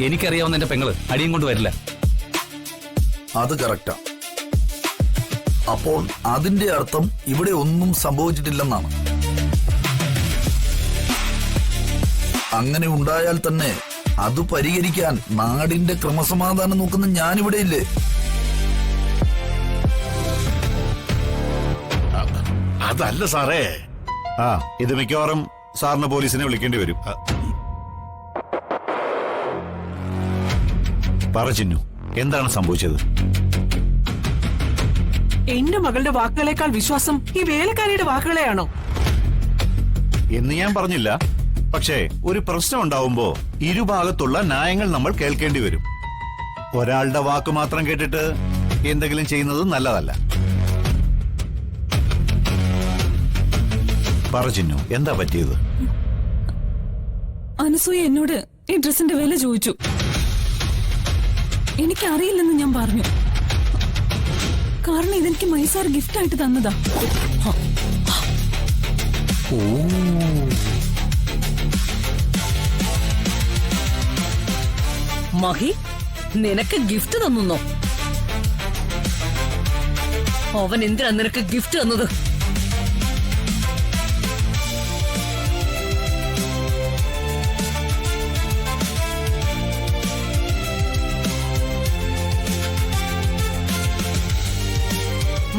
എനിക്കറിയാവുന്ന എന്റെ പെങ്ങള് അടിയും കൊണ്ട് വരില്ല. അത് കറക്റ്റാ. അപ്പോൾ അതിന്റെ അർത്ഥം ഇവിടെ ഒന്നും സംഭവിച്ചിട്ടില്ലെന്നാണ്. അങ്ങനെ ഉണ്ടായാൽ തന്നെ അത് പരിഹരിക്കാൻ നാടിന്റെ ക്രമസമാധാനം നോക്കുന്ന ഞാനിവിടെ ഇല്ലേ? അതല്ല സാറേ. ഇത് മിക്കവാറും സാറിന് പോലീസിനെ വിളിക്കേണ്ടി വരും. പറ ചിന്നു, എന്താണ് സംഭവിച്ചത്? എന്റെ മകളുടെ വാക്കുകളേക്കാൾ വിശ്വാസം ഈ വേലക്കാരിയുടെ വാക്കുകളെയാണോ എന്ന് ഞാൻ പറഞ്ഞില്ല. പക്ഷേ ഒരു പ്രശ്നം ഉണ്ടാവുമ്പോ ഇരുഭാഗത്തുള്ള ന്യായങ്ങൾ നമ്മൾ കേൾക്കേണ്ടി വരും. ഒരാളുടെ വാക്ക് മാത്രം കേട്ടിട്ട് എന്തെങ്കിലും ചെയ്യുന്നത് നല്ലതല്ല. പറ ചിന്നു, എന്താ പറ്റിയത്? അനസൂയ എന്നോട് ഈ ഡ്രസ്സിന്റെ വില ചോദിച്ചു. എനിക്കറിയില്ലെന്ന് ഞാൻ പറഞ്ഞു. കാരണം ഇതെനിക്ക് മൈസാർ ഗിഫ്റ്റ് ആയിട്ട് തന്നതാ. മഹി, നിനക്ക് ഗിഫ്റ്റ് തന്നോ? അവൻ എന്തിനാ നിനക്ക് ഗിഫ്റ്റ് തന്നത്?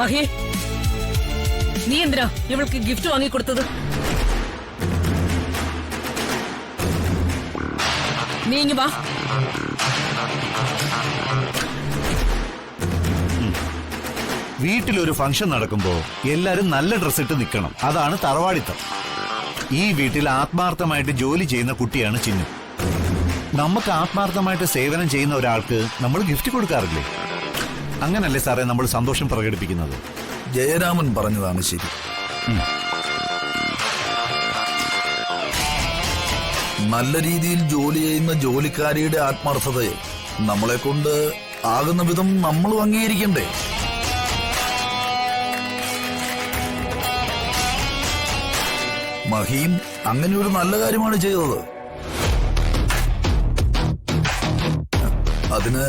മഹി, നീ എന്തിനാ ഇവൾക്ക് ഗിഫ്റ്റ് വാങ്ങിക്കൊടുത്തത്? നീ ഇങ്ങ് വാ. വീട്ടിലൊരു ഫംഗ്ഷൻ നടക്കുമ്പോ എല്ലാരും നല്ല ഡ്രസ് ഇട്ട് നിൽക്കണം. അതാണ് തറവാടിത്തം. ഈ വീട്ടിൽ ആത്മാർത്ഥമായിട്ട് ജോലി ചെയ്യുന്ന കുട്ടിയാണ് ചിന്നു. നമുക്ക് ആത്മാർത്ഥമായിട്ട് സേവനം ചെയ്യുന്ന ഒരാൾക്ക് നമ്മൾ ഗിഫ്റ്റ് കൊടുക്കാറില്ലേ? അങ്ങനല്ലേ സാറേ നമ്മൾ സന്തോഷം പ്രകടിപ്പിക്കുന്നത്? ജയരാമൻ പറഞ്ഞതാണ് ശരി. നല്ല രീതിയിൽ ജോലി ചെയ്യുന്ന ജോലിക്കാരിയുടെ ആത്മാർത്ഥതയെ നമ്മളെ കൊണ്ട് ആകുന്ന വിധം നമ്മൾ അംഗീകരിക്കണ്ടേ? മഹിയും അങ്ങനെ ഒരു നല്ല കാര്യമാണ് ചെയ്തത്. അതിന്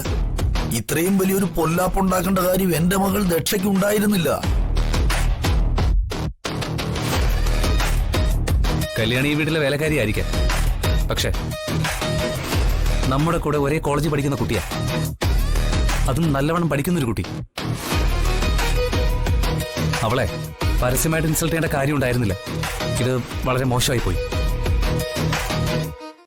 ഇത്രയും വലിയൊരു പൊല്ലാപ്പുണ്ടാക്കേണ്ട കാര്യം എന്റെ മകൾ ദക്ഷയ്ക്ക് ഉണ്ടായിരുന്നില്ല. കല്യാണി ഈ വീട്ടിലെ വേലക്കാരി ആയിരിക്കാം. പക്ഷെ നമ്മുടെ കൂടെ ഒരേ കോളേജിൽ പഠിക്കുന്ന കുട്ടിയാ. അതും നല്ലവണ്ണം പഠിക്കുന്നൊരു കുട്ടി. അവളെ പരസ്യമായിട്ട് ഇൻസൾട്ട് ചെയ്യേണ്ട കാര്യം ഉണ്ടായിരുന്നില്ല. ഇത് വളരെ മോശമായി പോയി.